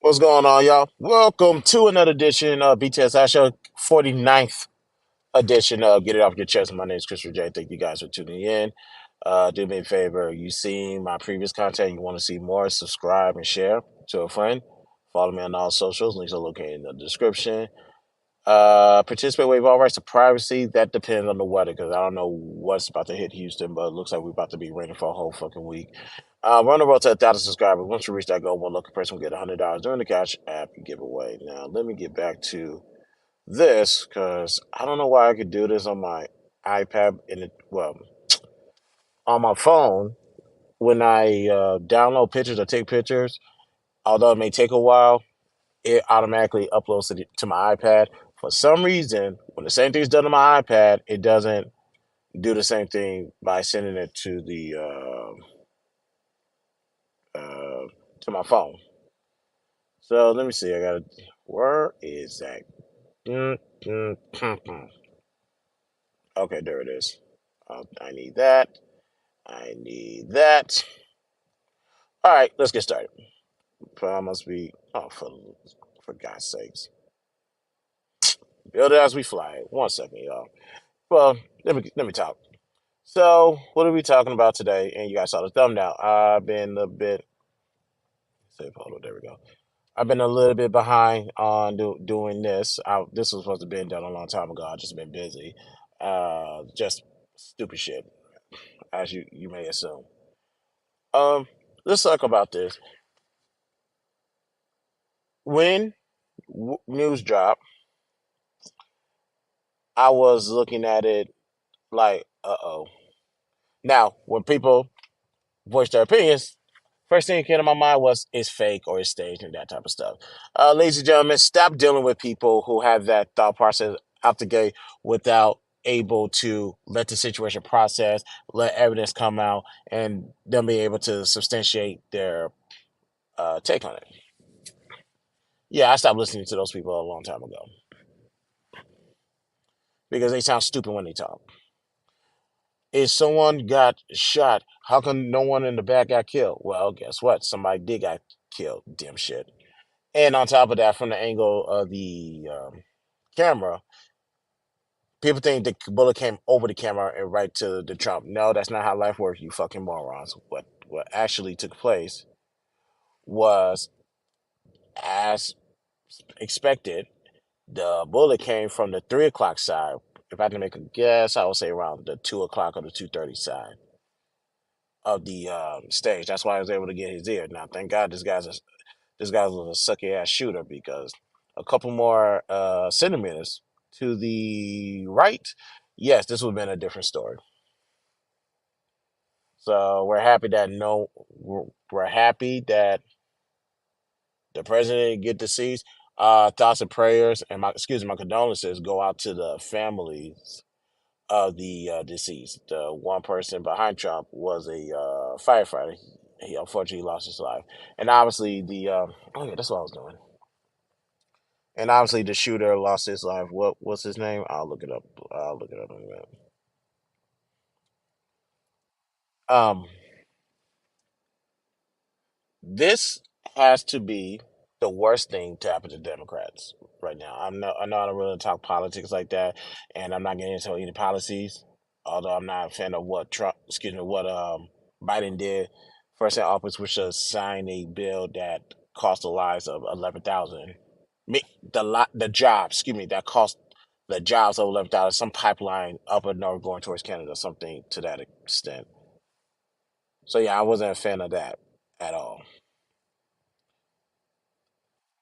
What's going on, y'all? Welcome to another edition of BTS I Show, 49th edition of Get It Off Your Chest. My name is Christopher J. Thank you guys for tuning in. Do me a favor, you seen my previous content, you want to see more, subscribe and share to a friend. Follow me on all socials, links are located in the description. Participate, waive all rights to privacy. That depends on the weather because I don't know what's about to hit Houston, but it looks like we're about to be raining for a whole fucking week. We're on the road to 1,000 subscribers. Once we reach that goal, one lucky person will get $100 during the Cash App giveaway. Now, let me get back to this because I don't know why I could do this on my iPad on my phone when I download pictures or take pictures. Although it may take a while, it automatically uploads to my iPad. For some reason, when the same thing is done on my iPad, it doesn't do the same thing by sending it to the to my phone. So let me see. I gotta. Where is that? Mm, mm, mm, mm. Okay, there it is. I need that. I need that. All right, let's get started. I must be. Oh, for God's sakes! Build it as we fly. 1 second, y'all. Well, let me talk. So, what are we talking about today? And you guys saw the thumbnail. I've been a bit. Save photo. There we go. I've been a little bit behind on doing this. This was supposed to be done a long time ago. I've just been busy. Just stupid shit, as you may assume. Um, let's talk about this. When news dropped, I was looking at it like, uh-oh. Now, when people voice their opinions, first thing that came to my mind was it's fake or it's staged and that type of stuff. Ladies and gentlemen, stop dealing with people who have that thought process out the gate without able to let the situation process, let evidence come out, and them be able to substantiate their take on it. Yeah, I stopped listening to those people a long time ago because they sound stupid when they talk. If someone got shot, how come no one in the back got killed? Well, guess what? Somebody did got killed, dim shit. And on top of that, from the angle of the camera, people think the bullet came over the camera and right to the Trump. No, that's not how life works, you fucking morons. What actually took place was, as expected, the bullet came from the 3 o'clock side. If I had to make a guess, I would say around the 2 o'clock or the 2:30 side of the stage. That's why I was able to get his ear. Now, thank God this guy was a sucky ass shooter because a couple more centimeters to the right, yes, this would have been a different story. So we're happy that we're happy that the president get deceased. Thoughts and prayers and my condolences go out to the families of the deceased. The one person behind Trump was a firefighter. He unfortunately lost his life, and obviously oh yeah, that's what I was doing. And obviously, the shooter lost his life. What's his name? I'll look it up. I'll look it up in a minute. Um, this has to be the worst thing to happen to Democrats right now. I know I don't really talk politics like that, and I'm not getting into any policies. Although I'm not a fan of what Biden did first in office, which was sign a bill that cost the lives of 11,000. The jobs, excuse me, that cost the jobs of 11,000. Some pipeline up and north going towards Canada, something to that extent. So yeah, I wasn't a fan of that at all.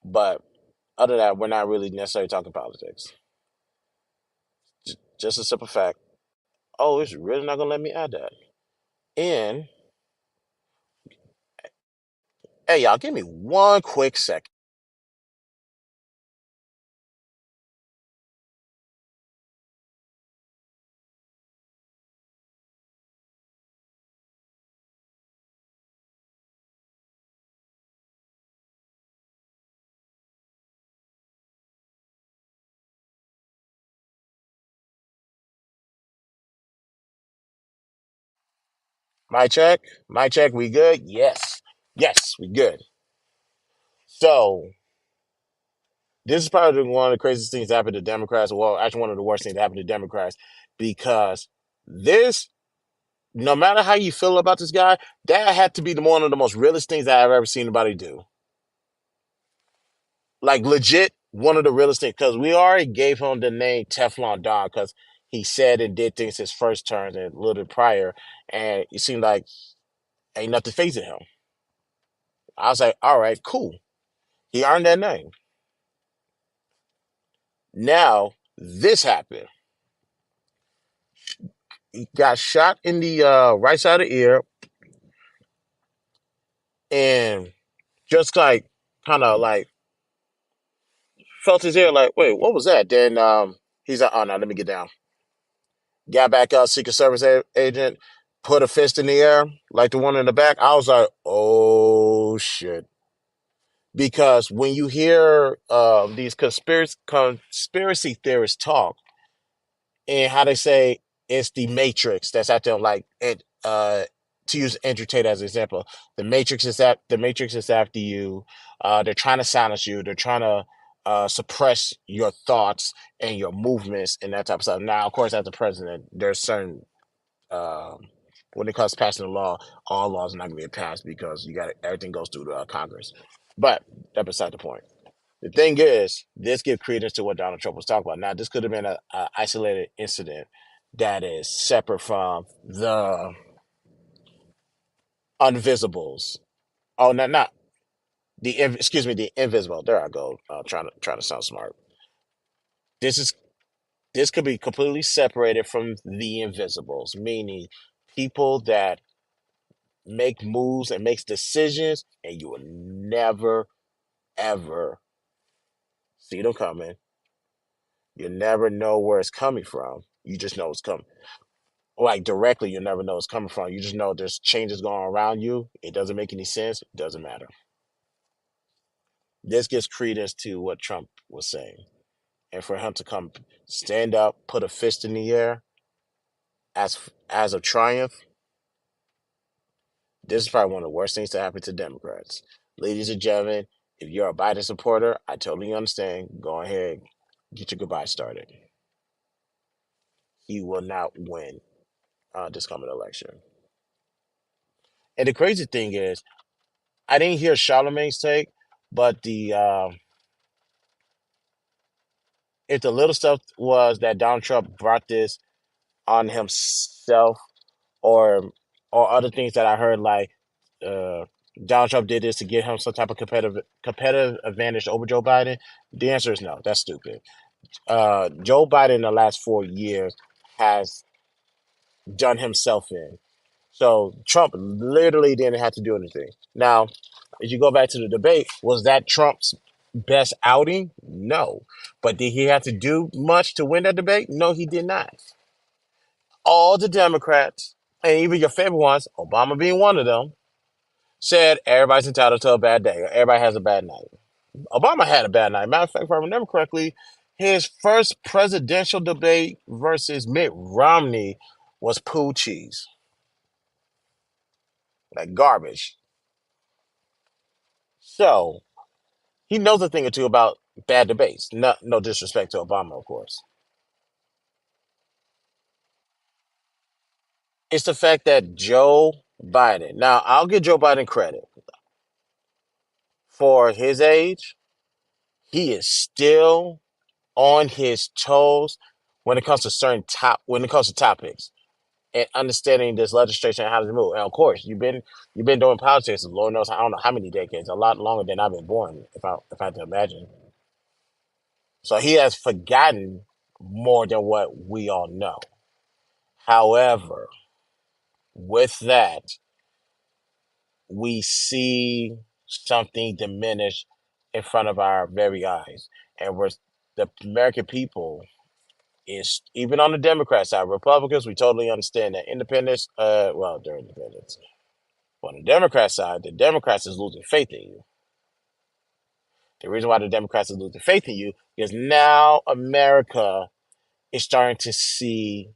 But other than that, we're not really necessarily talking politics. Just a simple fact. Oh, it's really not gonna let me add that. And hey, y'all, give me one quick second. My check, we good? Yes, yes, we good. So this is probably one of the craziest things that happened to Democrats. Well, actually, one of the worst things that happened to Democrats because this, no matter how you feel about this guy, that had to be one of the most realest things that I've ever seen anybody do. Like legit, one of the realest things because we already gave him the name Teflon Don because he said and did things his first term and a little bit prior, and it seemed like ain't nothing phasing him. I was like, all right, cool. He earned that name. Now this happened. He got shot in the right side of the ear and just like kind of like felt his ear like, wait, what was that? Then he's like, oh no, let me get down. Got back up, Secret Service agent, put a fist in the air like the one in the back. I was like, oh shit. Because when you hear these conspiracy theorists talk, and how they say it's the Matrix that's out there. Like it, to use Andrew Tate as an example, the Matrix is after you. They're trying to silence you. They're trying to suppress your thoughts and your movements and that type of stuff. Now, of course, as the president, there's certain when it comes to passing the law, all laws are not going to get passed because you got everything goes through the Congress. But that's beside the point. The thing is, this gives credence to what Donald Trump was talking about. Now, this could have been a isolated incident that is separate from the unvisibles. Oh, not excuse me, the invisible. There I go. Trying to sound smart. This is this could be completely separated from the invisibles, meaning people that make moves and makes decisions, and you will never ever see them coming. You never know where it's coming from. You just know it's coming. Like directly, you never know it's coming from. You just know there's changes going around you. It doesn't make any sense. It doesn't matter. This gives credence to what Trump was saying. And for him to come stand up, put a fist in the air as a triumph, this is probably one of the worst things to happen to Democrats. Ladies and gentlemen, if you're a Biden supporter, I totally understand. Go ahead, get your goodbye started. He will not win this coming election. And the crazy thing is, I didn't hear Charlemagne's take, but the if the little stuff was that Donald Trump brought this on himself, or other things that I heard like uh, Donald Trump did this to get him some type of competitive advantage over Joe Biden, the answer is no. That's stupid. Joe Biden in the last 4 years has done himself in. So Trump literally didn't have to do anything. Now, if you go back to the debate, was that Trump's best outing? No. But did he have to do much to win that debate? No, he did not. All the Democrats, and even your favorite ones, Obama being one of them, said everybody's entitled to a bad day. Or everybody has a bad night. Obama had a bad night. Matter of fact, if I remember correctly, his first presidential debate versus Mitt Romney was poo cheese, like garbage. So he knows a thing or two about bad debates. No disrespect to Obama, of course. It's the fact that Joe Biden. Now, I'll give Joe Biden credit for his age. He is still on his toes when it comes to when it comes to topics and understanding this legislation and how to move. And of course, you've been doing politics, Lord knows I don't know how many decades, a lot longer than I've been born, if I had to imagine. So he has forgotten more than what we all know. However, with that, we see something diminish in front of our very eyes. And the American people is, even on the Democrat side, Republicans, we totally understand that independents, well, they're independents. On the Democrat side, the Democrats is losing faith in you. The reason why the Democrats is losing faith in you is now America is starting to see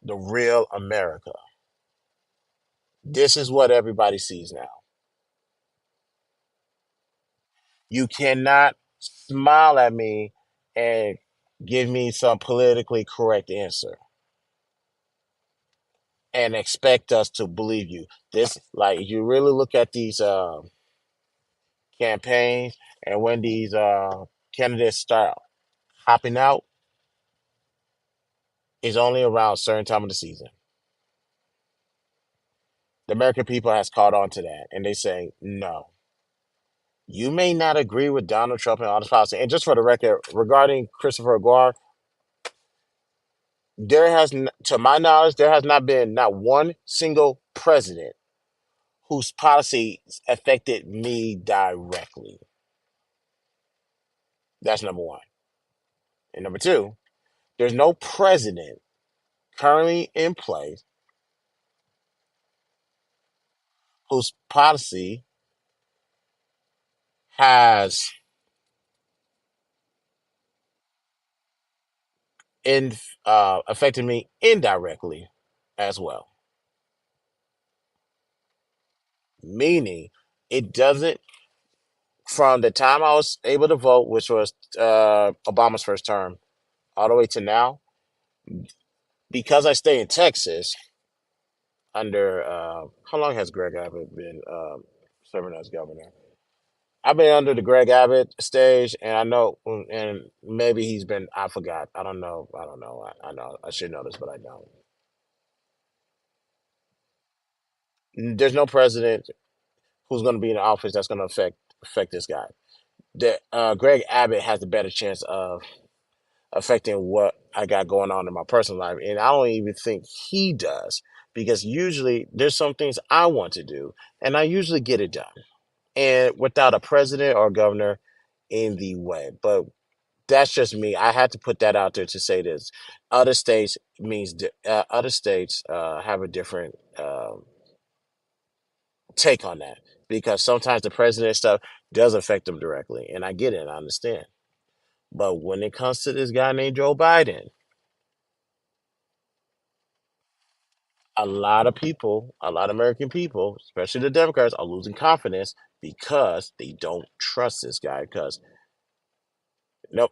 the real America. This is what everybody sees now. You cannot smile at me and give me some politically correct answer and expect us to believe you. This, like, you really look at these campaigns and when these candidates start hopping out, is only around a certain time of the season. The American people has caught on to that, and they say no. You may not agree with Donald Trump and all his policy. And just for the record, regarding Christopher Aguirre, to my knowledge, there has not been not one single president whose policies affected me directly. That's number one. And number two, there's no president currently in place whose policy has in affected me indirectly as well. Meaning, it doesn't. From the time I was able to vote, which was Obama's first term, all the way to now, because I stay in Texas under how long has Greg Abbott been serving as governor? I've been under the Greg Abbott stage, and I know, and maybe he's been. I forgot. I don't know. I don't know. I know. I should know this, but I don't. There's no president who's going to be in office that's going to affect this guy. That Greg Abbott has a better chance of affecting what I got going on in my personal life, and I don't even think he does because usually there's some things I want to do, and I usually get it done, and without a president or governor in the way. But that's just me. I had to put that out there to say this. Other states other states have a different take on that because sometimes the president stuff does affect them directly, and I get it, I understand. But when it comes to this guy named Joe Biden, a lot of people, a lot of American people, especially the Democrats, are losing confidence because they don't trust this guy. Because nope,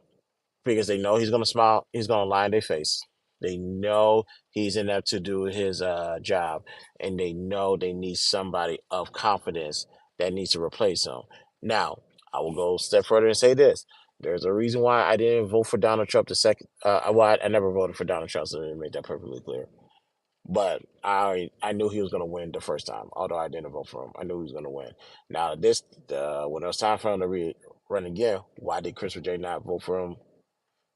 because they know he's gonna smile, he's gonna lie in their face. They know he's in there to do his job, and they know they need somebody of confidence that needs to replace him. Now, I will go a step further and say this: there's a reason why I didn't vote for Donald Trump the second. Well, I never voted for Donald Trump, so let me make that perfectly clear. But I knew he was going to win the first time, although I didn't vote for him. I knew he was going to win. Now when it was time for him to run again, why did Christopher J not vote for him?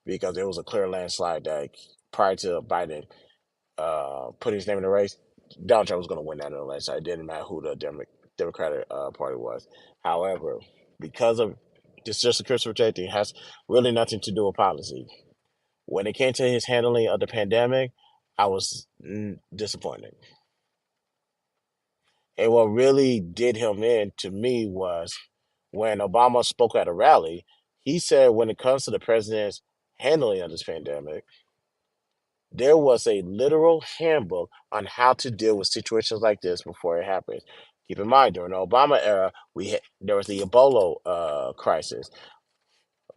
Because it was a clear landslide that prior to Biden putting his name in the race, Donald Trump was going to win that election. It didn't matter who the Democratic Party was. However, because of this, just a Christopher J thing has really nothing to do with policy. When it came to his handling of the pandemic, I was disappointed. And what really did him in to me was when Obama spoke at a rally, he said when it comes to the president's handling of this pandemic, there was a literal handbook on how to deal with situations like this before it happens. Keep in mind, during the Obama era, there was the Ebola crisis.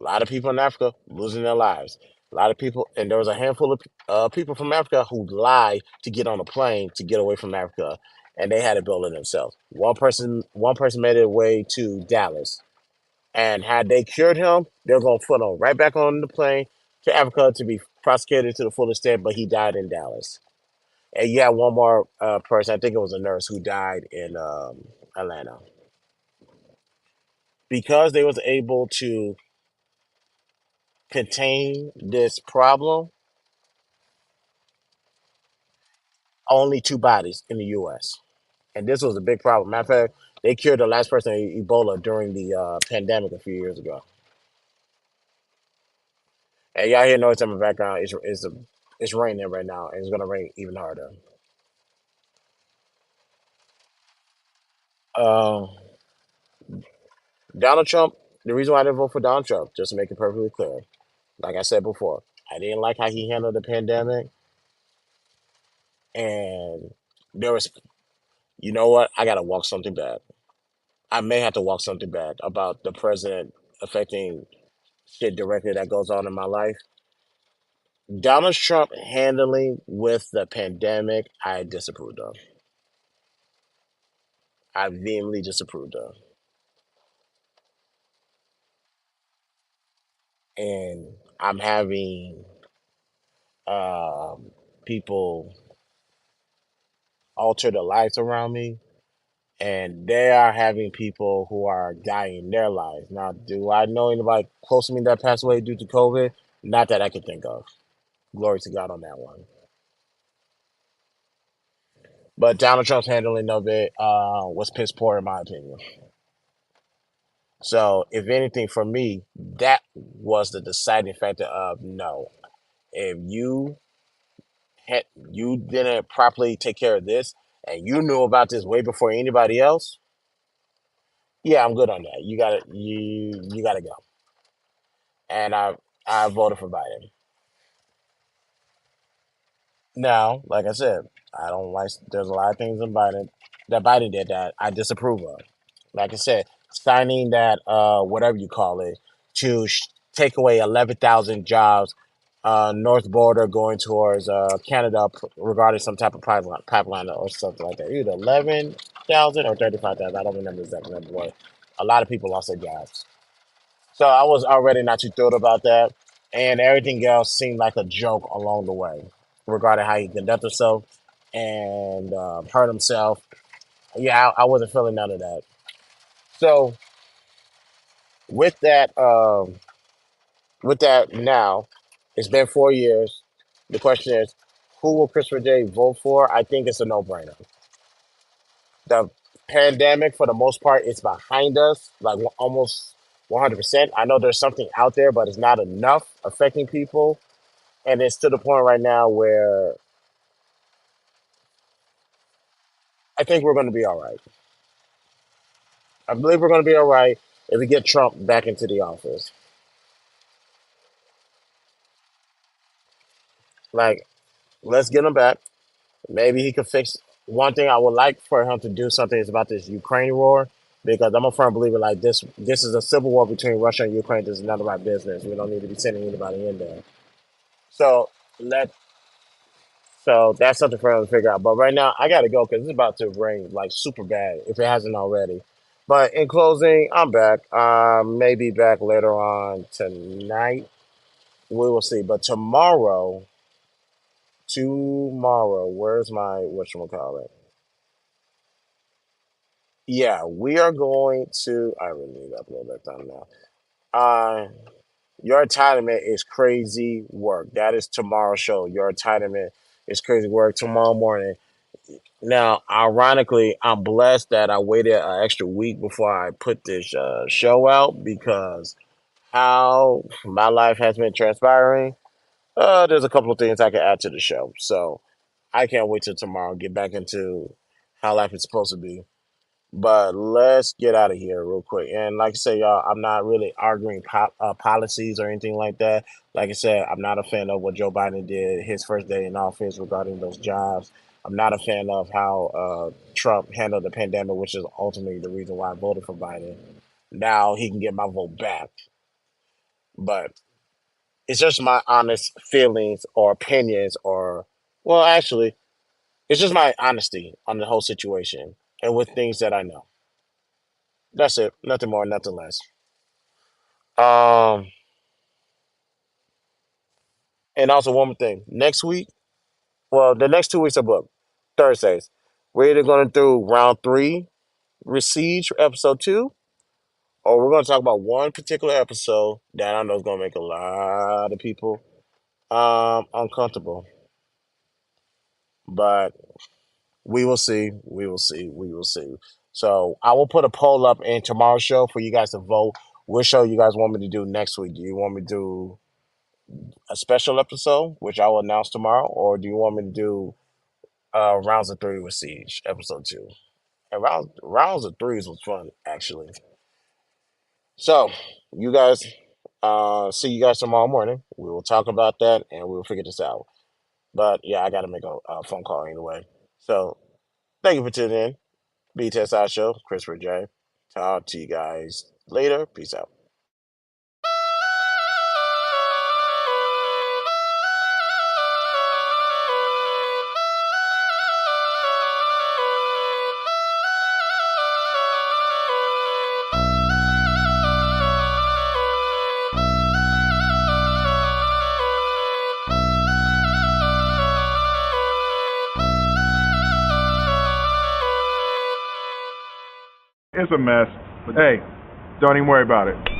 A lot of people in Africa losing their lives. A lot of people, and there was a handful of people from Africa who lied to get on a plane to get away from Africa, and they had Ebola themselves. One person made it way to Dallas, and had they cured him, they're going to put him right back on the plane to Africa to be prosecuted to the full extent. But he died in Dallas. And you had one more person, I think it was a nurse, who died in Atlanta because they was able to contain this problem. Only two bodies in the U.S. And this was a big problem. Matter of fact, they cured the last person of Ebola during the pandemic a few years ago. And y'all hear noise in the background. It's raining right now, and it's gonna rain even harder. Um, Donald Trump. The reason why I didn't vote for Donald Trump, just to make it perfectly clear, like I said before, I didn't like how he handled the pandemic, and there was, you know what? I gotta walk something back. I may have to walk something back about the president affecting shit directly that goes on in my life. Donald Trump handling with the pandemic, I disapproved of. I vehemently disapproved of. And I'm having um, people alter the lives around me, and they are having people who are dying their lives. Now, do I know anybody close to me that passed away due to COVID? Not that I can think of. Glory to God on that one. But Donald Trump's handling of it was piss poor, in my opinion. So, if anything, for me, that was the deciding factor of no. If you didn't properly take care of this, and you knew about this way before anybody else, yeah, I'm good on that. You gotta go. And I voted for Biden. Now, like I said, I don't like. There's a lot of things in Biden that Biden did that I disapprove of. Like I said, signing that whatever you call it to take away 11,000 jobs north border going towards Canada regarding some type of pipeline or something like that. Either 11,000 or 35,000. I don't remember exactly number. But a lot of people lost their jobs. So I was already not too thrilled about that, and everything else seemed like a joke along the way regarding how he conducted himself and hurt himself. Yeah, I wasn't feeling none of that. So with that, with that now, it's been 4 years. The question is, who will Christopher J vote for? I think it's a no-brainer. The pandemic, for the most part, is behind us, like almost 100%. I know there's something out there, but it's not enough affecting people. And it's to the point right now where I think we're going to be all right. I believe we're going to be all right if we get Trump back into the office. Like, let's get him back. Maybe he could fix one thing. I would like for him to do something is about this Ukraine war because I'm a firm believer like this. This is a civil war between Russia and Ukraine. This is none of our business. We don't need to be sending anybody in there. So let so that's something for him to figure out. But right now, I gotta go because it's about to rain like super bad if it hasn't already. But in closing, I'm back. Maybe back later on tonight. We will see. But tomorrow, where's my whatchamacallit? Yeah, we are going to. I really need to upload that time now. Your entitlement is crazy work. That is tomorrow's show. Your entitlement is crazy work tomorrow morning. Now, ironically, I'm blessed that I waited an extra week before I put this show out because how my life has been transpiring. There's a couple of things I can add to the show. So I can't wait till tomorrow get back into how life is supposed to be. But let's get out of here real quick. And like I said, y'all, I'm not really arguing policies or anything like that. Like I said, I'm not a fan of what Joe Biden did his first day in office regarding those jobs. I'm not a fan of how Trump handled the pandemic, which is ultimately the reason why I voted for Biden. Now he can get my vote back. But it's just my honest feelings or opinions, or, well, actually, it's just my honesty on the whole situation and with things that I know. That's it. Nothing more, nothing less. Um, and also one more thing. Next week, well, the next 2 weeks are booked. Thursdays. We're either going to do round three, Siege, episode two, or we're going to talk about one particular episode that I know is going to make a lot of people uncomfortable. But we will see. We will see. We will see. So I will put a poll up in tomorrow's show for you guys to vote. Which show you guys want me to do next week? Do you want me to do a special episode, which I will announce tomorrow, or do you want me to do rounds of three with Siege, episode two? And rounds of threes was fun, actually. So you guys, see you guys tomorrow morning. We will talk about that and we will figure this out. But yeah, I got to make a phone call anyway. So thank you for tuning in. BTSI Show, Christopher J. Talk to you guys later. Peace out. It's a mess. But hey, don't even worry about it.